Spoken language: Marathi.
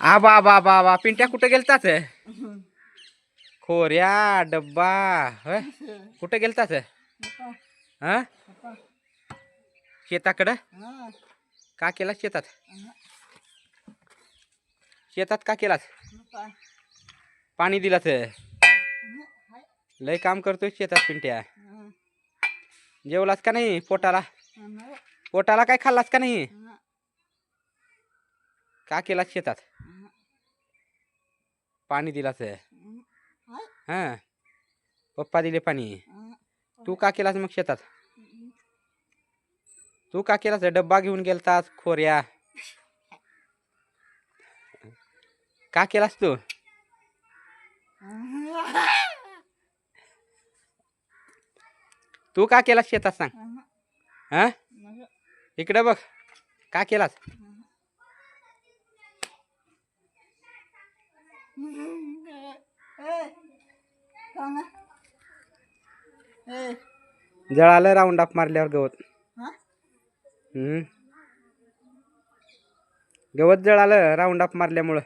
आबा बाबा बा पिंट्या कुठे गेलतात? खोऱ्या डब्बा होय कुठे गेलतात? हा शेताकडं का केला शेतात? शेतात का केलास? पाणी दिलास? लय काम करतोय शेतात पिंट्या. जेवलास का नाही? पोटाला काय खाल्लास का नाही? का केलास शेतात? पाणी दिलास? हा पप्पा दिले पाणी. तू का केलास मग शेतात? तू का केलास? डब्बा घेऊन गेलतास खोऱ्या. का केलास तू? तू का केलास शेतात सांग? हा इकडे बघ का केलास? जळालं राऊंड अप मारल्यावर गवत. गवत जळालं राऊंड अप मारल्यामुळं.